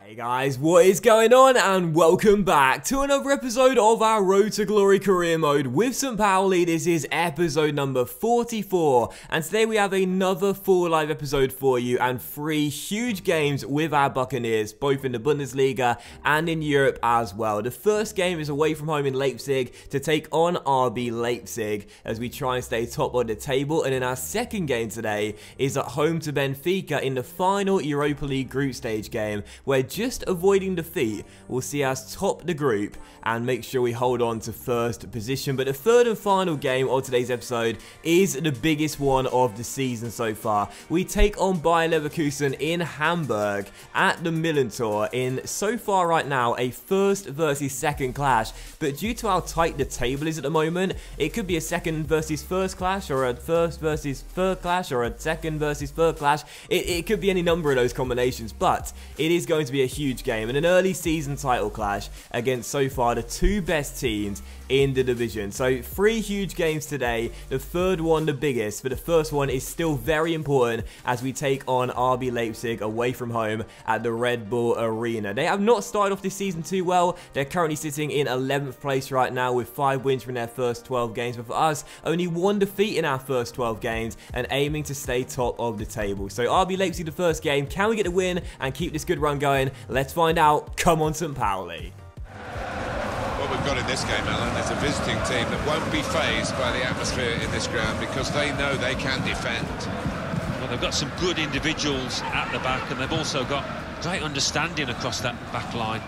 Hey guys, what is going on, and welcome back to another episode of our Road to Glory career mode with St. Pauli. This is episode number 44, and today we have another full live episode for you and 3 huge games with our Buccaneers, both in the Bundesliga and in Europe as well. The first game is away from home in Leipzig to take on RB Leipzig as we try and stay top of the table, and then our second game today is at home to Benfica in the final Europa League group stage game, where just avoiding defeat will see us top the group and make sure we hold on to first position. But the third and final game of today's episode is the biggest one of the season so far. We take on Bayer Leverkusen in Hamburg at the Millantor in, so far right now, a first versus second clash. But due to how tight the table is at the moment, it could be a second versus first clash, or a first versus third clash, or a second versus third clash. It could be any number of those combinations, but it is going to be a huge game and an early season title clash against so far the 2 best teams in the division. So 3 huge games today, the third one the biggest, but the first one is still very important as we take on RB Leipzig away from home at the Red Bull Arena. They have not started off this season too well. They're currently sitting in 11th place right now with 5 wins from their first 12 games, but for us, only 1 defeat in our first 12 games and aiming to stay top of the table. So RB Leipzig the first game, can we get the win and keep this good run going? Let's find out. Come on, St. Pauli. What we've got in this game, Alan, is a visiting team that won't be fazed by the atmosphere in this ground because they know they can defend. Well, they've got some good individuals at the back, and they've also got great understanding across that back line.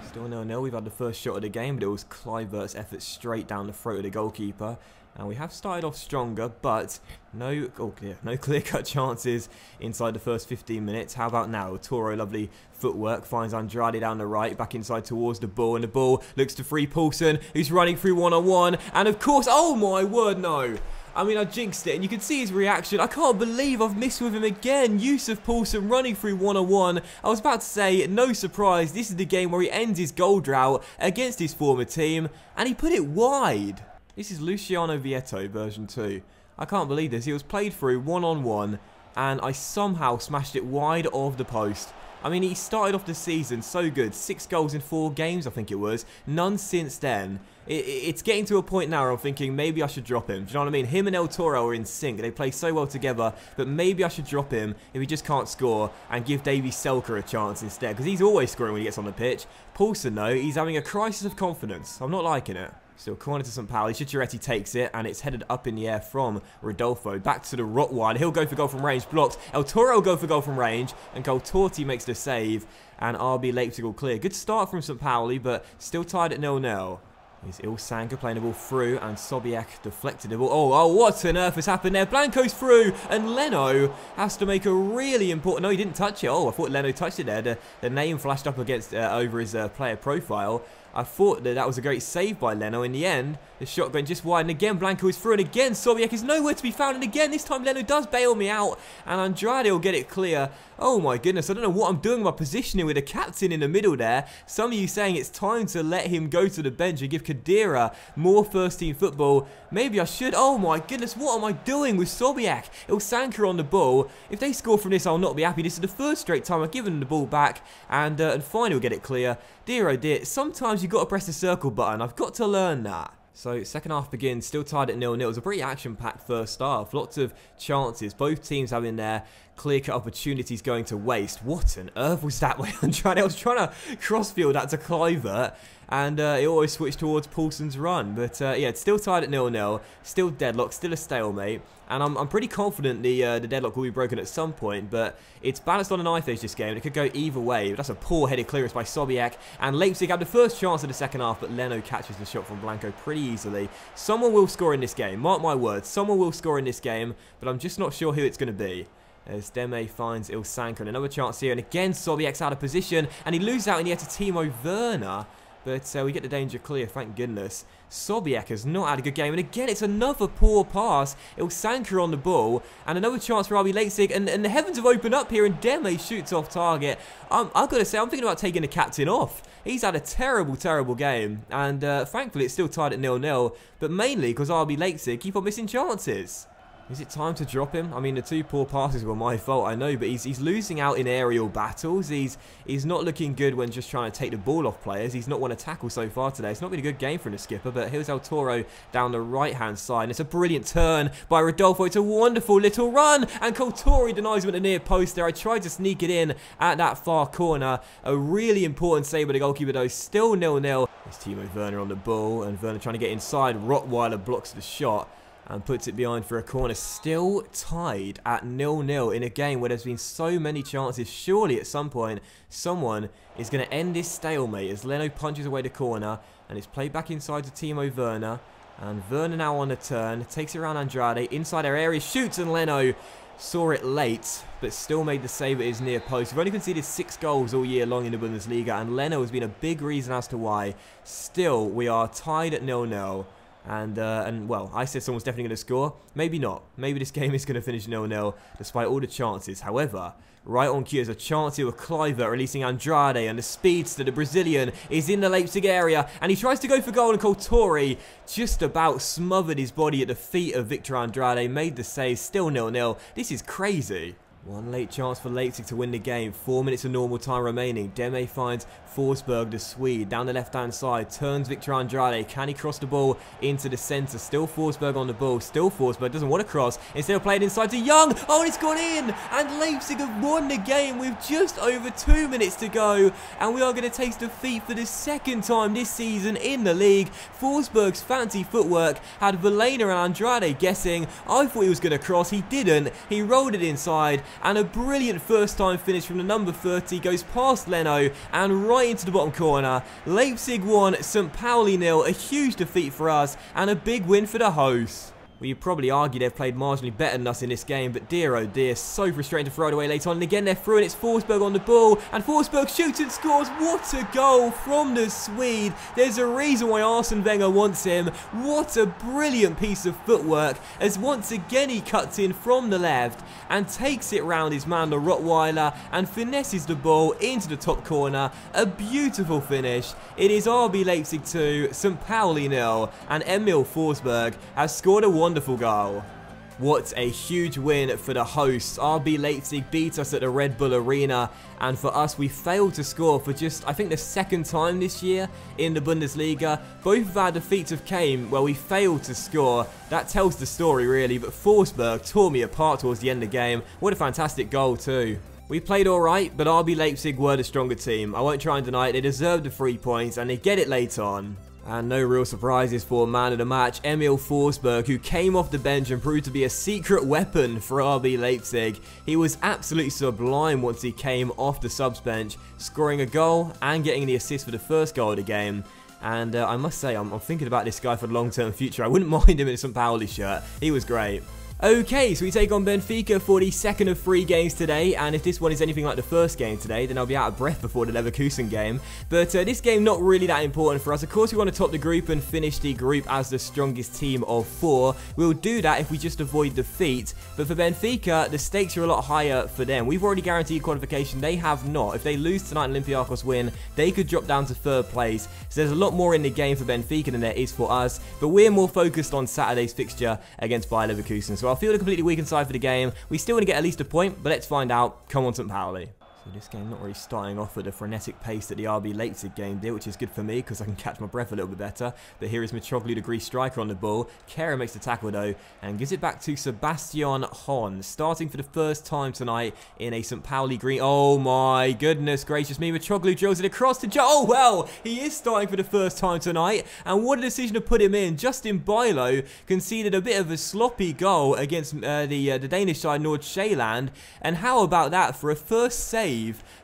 Still 0-0. We've had the first shot of the game, but it was Kluivert's effort straight down the throat of the goalkeeper. And we have started off stronger, but no clear-cut chances inside the first 15 minutes. How about now? Toro, lovely footwork, finds Andrade down the right, back inside towards the ball, and the ball looks to free Poulsen, who's running through one-on-one, and of course, oh my word, no! I mean, I jinxed it, and you can see his reaction. I can't believe I've missed with him again. Yusuf Poulsen running through one-on-one. I was about to say, no surprise, this is the game where he ends his goal drought against his former team, and he put it wide. This is Luciano Vietto version 2. I can't believe this. He was played through one-on-one, and I somehow smashed it wide of the post. I mean, he started off the season so good. 6 goals in 4 games, I think it was. None since then. It's getting to a point now where I'm thinking maybe I should drop him. Do you know what I mean? Him and El Toro are in sync. They play so well together, but maybe I should drop him if he just can't score and give Davy Selker a chance instead, because he's always scoring when he gets on the pitch. Poulsen, though, he's having a crisis of confidence. I'm not liking it. Still corner to St. Pauli. Charities takes it, and it's headed up in the air from Rodolfo. Back to the Rottweiler. He'll go for goal from range. Blocked. El Toro will go for goal from range, and Torti makes the save, and RB Leipzig will clear. Good start from St. Pauli, but still tied at 0-0. Is Ilsanker playing the ball through, and Sobiek deflected the ball. Oh, what on earth has happened there? Blanco's through, and Leno has to make a really important... No, he didn't touch it. Oh, I thought Leno touched it there. The name flashed up against over his player profile. I thought that was a great save by Leno. In the end, the shot going just wide, and again Blanco is through, and again Sobiek is nowhere to be found, and again this time Leno does bail me out, and Andrade will get it clear. Oh my goodness, I don't know what I'm doing with my positioning with the captain in the middle there. Some of you saying it's time to let him go to the bench and give Khedira more first team football. Maybe I should. Oh my goodness, what am I doing with Sobiek? Ilsanker on the ball. If they score from this, I'll not be happy. This is the third straight time I've given them the ball back, and finally we'll get it clear. Dear oh dear, sometimes you've got to press the circle button. I've got to learn that. So, second half begins, still tied at 0-0. It was a pretty action-packed first half. Lots of chances. Both teams having their clear-cut opportunities going to waste. What on earth was that way? I was trying to cross-field that to Kluivert, and it always switched towards Poulsen's run. But, yeah, it's still tied at 0-0. Still deadlock, still a stalemate. And I'm pretty confident the deadlock will be broken at some point, but it's balanced on a knife edge this game. It could go either way. But that's a poor headed clearance by Sobiek, and Leipzig have the first chance of the second half, but Leno catches the shot from Blanco pretty easily. Someone will score in this game. Mark my words, someone will score in this game, but I'm just not sure who it's going to be. As Deme finds Ilsanker, and another chance here, and again Sobiek's out of position, and he loses out in the air to Timo Werner. But we get the danger clear, thank goodness. Sobiek has not had a good game, and again it's another poor pass. Ilsanker on the ball, and another chance for RB Leipzig, and the heavens have opened up here, and Deme shoots off target. I've got to say, I'm thinking about taking the captain off. He's had a terrible, terrible game, and thankfully it's still tied at 0-0, but mainly because RB Leipzig keep on missing chances. Is it time to drop him? I mean, the 2 poor passes were my fault, I know, but he's losing out in aerial battles. He's not looking good when just trying to take the ball off players. He's not won a tackle so far today. It's not been a good game from the skipper, but here's El Toro down the right-hand side. And it's a brilliant turn by Rodolfo. It's a wonderful little run, and Coltori denies him at the near post there. I tried to sneak it in at that far corner. A really important save by the goalkeeper, though. Still 0-0. It's Timo Werner on the ball, and Werner trying to get inside. Rottweiler blocks the shot and puts it behind for a corner. Still tied at 0-0 in a game where there's been so many chances. Surely at some point someone is going to end this stalemate as Leno punches away the corner, and it's played back inside to Timo Werner. And Werner now on the turn, takes it around Andrade, inside our area, shoots, and Leno saw it late, but still made the save at his near post. We've only conceded 6 goals all year long in the Bundesliga, and Leno has been a big reason as to why. Still, we are tied at 0-0. And well, I said someone's definitely going to score. Maybe not. Maybe this game is going to finish 0-0 despite all the chances. However, right on cue is a chance here with Kluivert releasing Andrade, and the speedster, the Brazilian, is in the Leipzig area, and he tries to go for goal, and Coltori just about smothered his body at the feet of Victor Andrade, made the save. Still 0-0. This is crazy. One late chance for Leipzig to win the game. 4 minutes of normal time remaining. Deme finds Forsberg, the Swede, down the left-hand side. Turns Victor Andrade. Can he cross the ball into the centre? Still Forsberg on the ball. Still Forsberg doesn't want to cross. Instead of playing inside to Young. Oh, and it's gone in. And Leipzig have won the game with just over 2 minutes to go. And we are going to taste defeat for the 2nd time this season in the league. Forsberg's fancy footwork had Valena and Andrade guessing. I thought he was going to cross. He didn't. He rolled it inside. And a brilliant first-time finish from the number 30 goes past Leno and right into the bottom corner. Leipzig 1, St. Pauli 0. A huge defeat for us and a big win for the hosts. Well, you'd probably argue they've played marginally better than us in this game, but dear oh dear, so frustrating to throw it away late on. And again, they're through, and it's Forsberg on the ball, and Forsberg shoots and scores. What a goal from the Swede. There's a reason why Arsene Wenger wants him. What a brilliant piece of footwork, as once again he cuts in from the left and takes it round his man, the Rottweiler, and finesses the ball into the top corner. A beautiful finish. It is RB Leipzig 2, St. Pauli 0, and Emil Forsberg has scored a wonderful goal. What a huge win for the hosts. RB Leipzig beat us at the Red Bull Arena, and for us, we failed to score for just, I think, the 2nd time this year in the Bundesliga. Both of our defeats have came where we failed to score. That tells the story, really, but Forsberg tore me apart towards the end of the game. What a fantastic goal, too. We played alright, but RB Leipzig were the stronger team. I won't try and deny it. They deserved the 3 points, and they get it late on. And no real surprises for man of the match, Emil Forsberg, who came off the bench and proved to be a secret weapon for RB Leipzig. He was absolutely sublime once he came off the subs bench, scoring a goal and getting the assist for the first goal of the game. And I must say, I'm thinking about this guy for the long-term future. I wouldn't mind him in a St. Pauli shirt. He was great. Okay, so we take on Benfica for the 2nd of 3 games today, and if this one is anything like the first game today, then I'll be out of breath before the Leverkusen game. But this game not really that important for us. Of course, we want to top the group and finish the group as the strongest team of 4. We'll do that if we just avoid defeat. But for Benfica, the stakes are a lot higher for them. We've already guaranteed qualification. They have not. If they lose tonight and Olympiacos win, they could drop down to 3rd place. So there's a lot more in the game for Benfica than there is for us. But we're more focused on Saturday's fixture against Bayer Leverkusen. So I'll feel completely weakened side for the game. We still want to get at least a point, but let's find out. Come on, St. Pauli. So this game not really starting off at the frenetic pace that the RB Leipzig game did, which is good for me because I can catch my breath a little bit better. But here is Mitroglou, the Greece striker, on the ball. Kera makes the tackle though and gives it back to Sebastian Hon, starting for the first time tonight in a St. Pauli green. Oh my goodness gracious me. Mitroglou drills it across to Oh well, he is starting for the first time tonight, and what a decision to put him in. Justin Bijlo conceded a bit of a sloppy goal against the Danish side, Nordsjælland, and how about that for a first save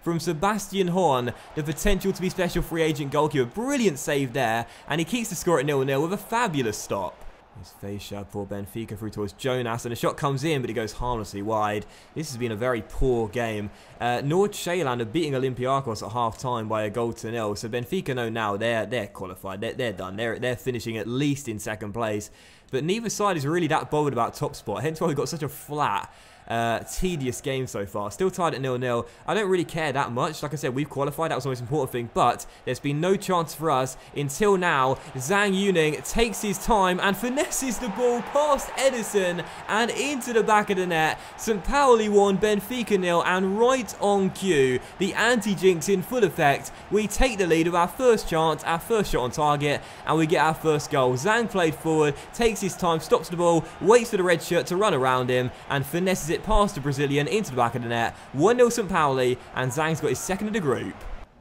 from Sebastian Horn, the potential to be special free agent goalkeeper. Brilliant save there, and he keeps the score at 0-0 with a fabulous stop. It's Feisha for Benfica through towards Jonas, and the shot comes in, but it goes harmlessly wide. This has been a very poor game. Nordsjælland are beating Olympiacos at half-time by a goal to 0, so Benfica know now they're qualified, they're done, they're finishing at least in 2nd place. But neither side is really that bothered about top spot, hence why we've got such a flat tedious game so far. Still tied at 0-0. I don't really care that much. Like I said, we've qualified. That was the most important thing. But there's been no chance for us until now. Zhang Yuning takes his time and finesses the ball past Edison and into the back of the net. St. Pauli 1, Benfica 0, and right on cue, the anti-jinx in full effect. We take the lead of our first chance, our first shot on target, and we get our first goal. Zhang played forward, takes his time, stops the ball, waits for the red shirt to run around him, and finesses it past the Brazilian into the back of the net. 1-0 St. Pauli, and Zhang's got his second of the group.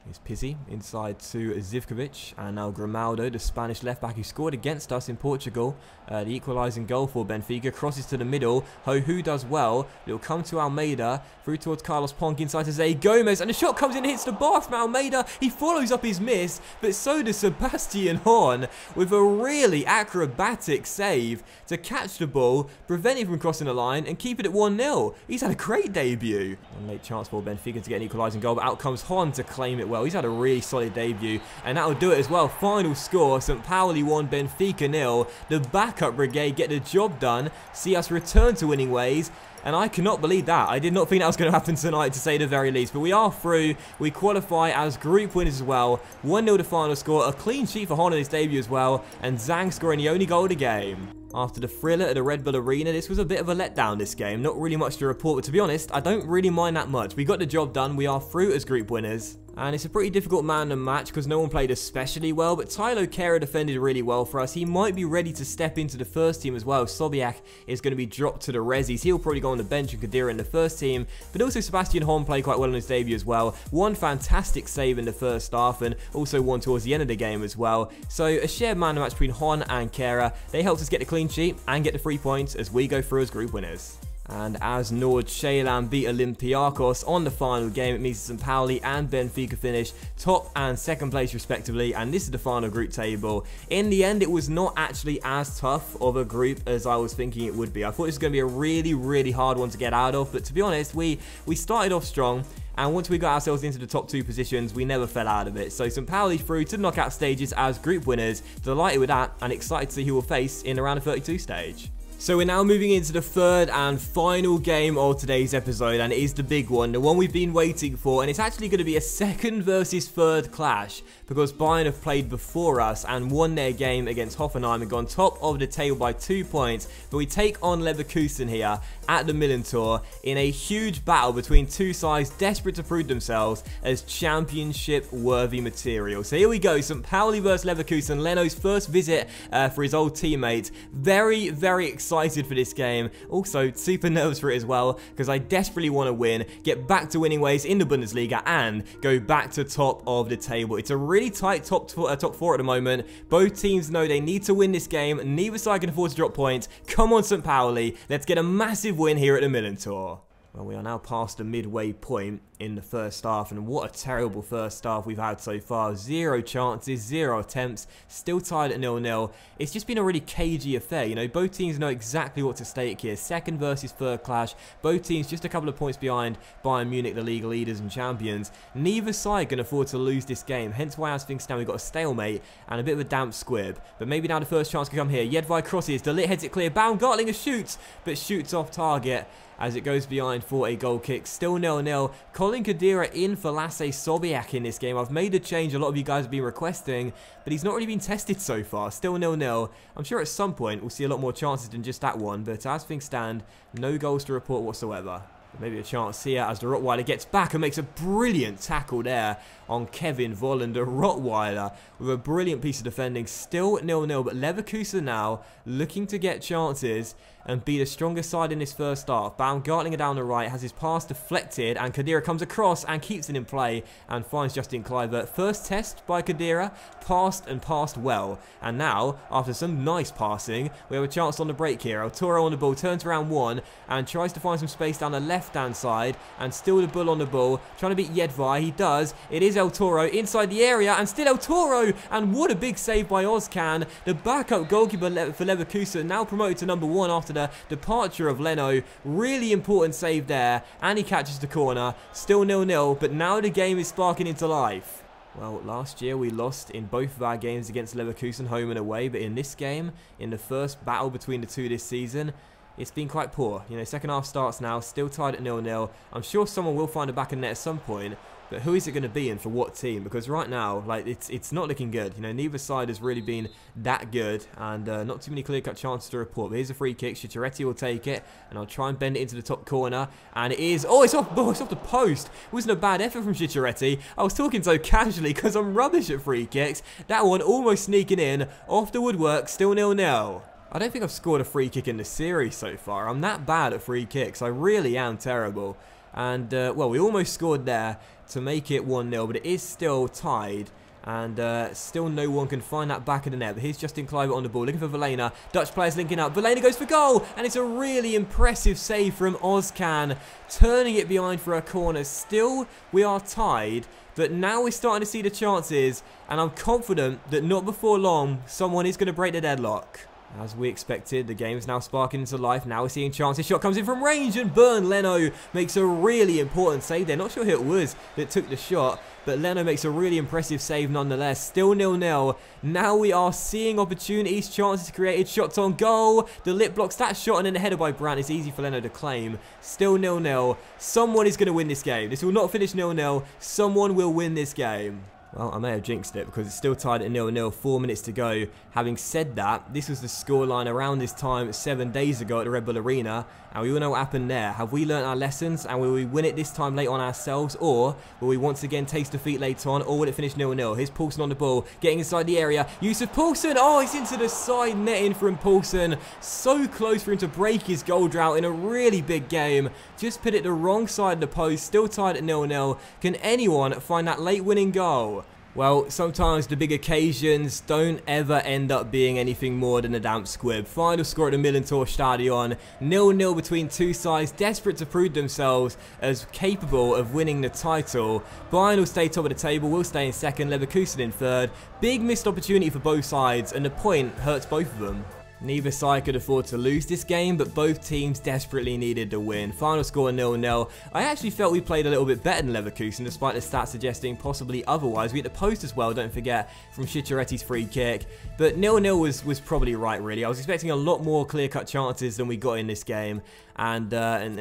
Here's Pizzi inside to Zivkovic, and now Grimaldo, the Spanish left-back who scored against us in Portugal. The equalising goal for Benfica, crosses to the middle. Ho-Hu does well. It'll come to Almeida, through towards Carlos Ponk, inside to Zé Gomez, and the shot comes in and hits the bar from Almeida. He follows up his miss, but so does Sebastian Horn, with a really acrobatic save to catch the ball, prevent it from crossing the line, and keep it at 1-0. He's had a great debut. A late chance for Benfica to get an equalising goal, but out comes Horn to claim it well. He's had a really solid debut, and that'll do it as well. Final score, St. Pauli 1, Benfica 0. The backup brigade get the job done, see us return to winning ways, and I cannot believe that. I did not think that was going to happen tonight, to say the very least. But we are through. We qualify as group winners as well. 1-0 the final score. A clean sheet for Hon in his debut as well, and Zhang scoring the only goal of the game. After the thriller at the Red Bull Arena, this was a bit of a letdown, this game. Not really much to report, but to be honest, I don't really mind that much. We got the job done. We are through as group winners. And it's a pretty difficult man to match because no one played especially well, but Tylo Kehrer defended really well for us. He might be ready to step into the first team as well. Sobiak is going to be dropped to the resis. He'll probably go on the bench and Khedira in the first team, but also Sebastian Horn played quite well in his debut as well. One fantastic save in the first half and also one towards the end of the game as well. So a shared man to match between Horn and Kehrer. They helped us get the clean sheet and get the 3 points as we go through as group winners. And as Nord Ceylan beat Olympiacos on the final game, it means St. Pauli and Benfica finish top and second place respectively, and this is the final group table. In the end, it was not actually as tough of a group as I was thinking it would be. I thought this was going to be a really hard one to get out of, but to be honest, we started off strong. And once we got ourselves into the top 2 positions, we never fell out of it. So St. Pauli through to the knockout stages as group winners. Delighted with that and excited to see who we'll face in the round of 32 stage. So we're now moving into the third and final game of today's episode, and it is the big one, the one we've been waiting for, and it's actually going to be a second versus third clash, because Bayern have played before us and won their game against Hoffenheim and gone top of the table by 2 points, but we take on Leverkusen here at the Millantor in a huge battle between two sides desperate to prove themselves as championship-worthy material. So here we go, St. Pauli versus Leverkusen, Leno's first visit for his old teammates. Very excited for this game. Also, super nervous for it as well, because I desperately want to win, get back to winning ways in the Bundesliga, and go back to top of the table. It's a really tight top 4 at the moment. Both teams know they need to win this game. Neither side can afford to drop points. Come on, St. Pauli. Let's get a massive win here at the Millantor. Well, we are now past the midway point in the first half, and what a terrible first half we've had so far. 0 chances, 0 attempts, still tied at 0-0. It's just been a really cagey affair, you know. Both teams know exactly what's at stake here. Second versus third clash. Both teams just a couple of points behind Bayern Munich, the league leaders and champions. Neither side can afford to lose this game, hence why as things stand we've got a stalemate and a bit of a damp squib. But maybe now the first chance can come here. Jedvaj crosses, De Ligt heads it clear, Baumgartlinger shoots, but shoots off target as it goes behind for a goal kick. Still 0-0. Colin Khedira in for Lasse Sobiak in this game. I've made a change a lot of you guys have been requesting, but he's not really been tested so far. Still 0-0. I'm sure at some point we'll see a lot more chances than just that one, but as things stand, no goals to report whatsoever. Maybe a chance here as the Rottweiler gets back and makes a brilliant tackle there on Kevin Volland, the Rottweiler, with a brilliant piece of defending. Still 0-0, but Leverkusen now looking to get chances and be the strongest side in this first half. Baumgartlinger down the right has his pass deflected, and Khedira comes across and keeps it in play and finds Justin Kluivert. First test by Khedira, passed well. And now, after some nice passing, we have a chance on the break here. El Toro on the ball, turns around one and tries to find some space down the left-hand side, and still the Bull on the ball, trying to beat Jedvaj. He does. It is El Toro inside the area, and still El Toro, and what a big save by Ozcan. The backup goalkeeper for Leverkusen now promoted to number 1 after the departure of Leno. Really important save there, and he catches the corner. Still 0-0, but now the game is sparking into life. Well, last year we lost in both of our games against Leverkusen, home and away, but in this game, in the first battle between the two this season, it's been quite poor. You know, second half starts now, still tied at 0-0. I'm sure someone will find a back of net at some point, but who is it going to be and for what team? Because right now, like, it's not looking good. You know, neither side has really been that good, and not too many clear-cut chances to report. But here's a free kick. Charities will take it, and I'll try and bend it into the top corner. And it is... Oh, it's off the post. It wasn't a bad effort from Charities. I was talking so casually because I'm rubbish at free kicks. That one almost sneaking in off the woodwork, still 0-0. I don't think I've scored a free kick in the series so far. I'm that bad at free kicks. I really am terrible. And, well, we almost scored there to make it 1-0, but it is still tied. And still no one can find that back of the net. But here's Justin Kluivert on the ball, looking for Verlaine. Dutch players linking up. Verlaine goes for goal, and it's a really impressive save from Ozcan, turning it behind for a corner. Still, we are tied, but now we're starting to see the chances, and I'm confident that not before long, someone is going to break the deadlock. As we expected, the game is now sparking into life. Now we're seeing chances. Shot comes in from range, and Bernd Leno makes a really important save there. Not sure who it was that took the shot, but Leno makes a really impressive save nonetheless. Still 0-0. Now we are seeing opportunities, chances created, shots on goal. The lip blocks that shot, and then the header by Brandt. It's easy for Leno to claim. Still 0-0. Someone is going to win this game. This will not finish 0-0. Someone will win this game. Well, I may have jinxed it because it's still tied at 0-0, 4 minutes to go. Having said that, this was the scoreline around this time 7 days ago at the Red Bull Arena, and we all know what happened there. Have we learnt our lessons, and will we win it this time late on ourselves, or will we once again taste defeat later on, or will it finish 0-0? Here's Poulsen on the ball, getting inside the area. Yusuf Poulsen, oh, it's into the side netting from Poulsen. So close for him to break his goal drought in a really big game. Just put it the wrong side of the post, still tied at 0-0. Can anyone find that late winning goal? Well, sometimes the big occasions don't ever end up being anything more than a damp squib. Final score at the Millantor Stadion, 0-0 between two sides, desperate to prove themselves as capable of winning the title. Bayern will stay top of the table, will stay in second, Leverkusen in third. Big missed opportunity for both sides, and the point hurts both of them. Neither side could afford to lose this game, but both teams desperately needed to win. Final score 0-0. I actually felt we played a little bit better than Leverkusen, despite the stats suggesting possibly otherwise. We hit the post as well, don't forget, from Charities' free kick. But 0-0 was probably right, really. I was expecting a lot more clear-cut chances than we got in this game. And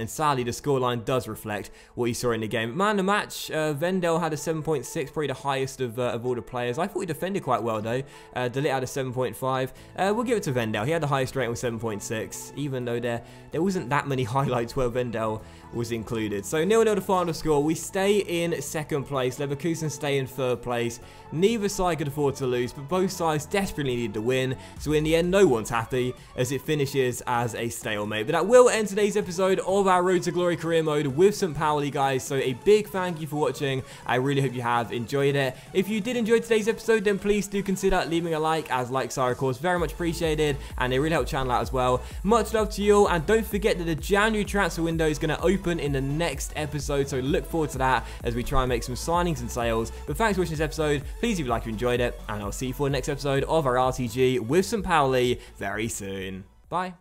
sadly, the scoreline does reflect what you saw in the game. Man of the match, Vendel had a 7.6, probably the highest of all the players. I thought he defended quite well, though. De Ligt had a 7.5. We'll give it to Vendel. He had the highest rating with 7.6, even though there wasn't that many highlights where Vendel was included. So 0-0 the final score. We stay in second place. Leverkusen stay in third place. Neither side could afford to lose, but both sides desperately needed to win. So in the end, no one's happy as it finishes as a stalemate. But that will end today's episode of our Road to Glory career mode with St. Pauli, guys. So a big thank you for watching. I really hope you have enjoyed it. If you did enjoy today's episode, then please do consider leaving a like, as likes are of course very much appreciated, and they really help the channel out as well. Much love to you all, and don't forget that the January transfer window is going to open in the next episode, so look forward to that as we try and make some signings and sales. But thanks for watching this episode. Please leave a like if you enjoyed it, and I'll see you for the next episode of our RTG with St. Pauli very soon. Bye.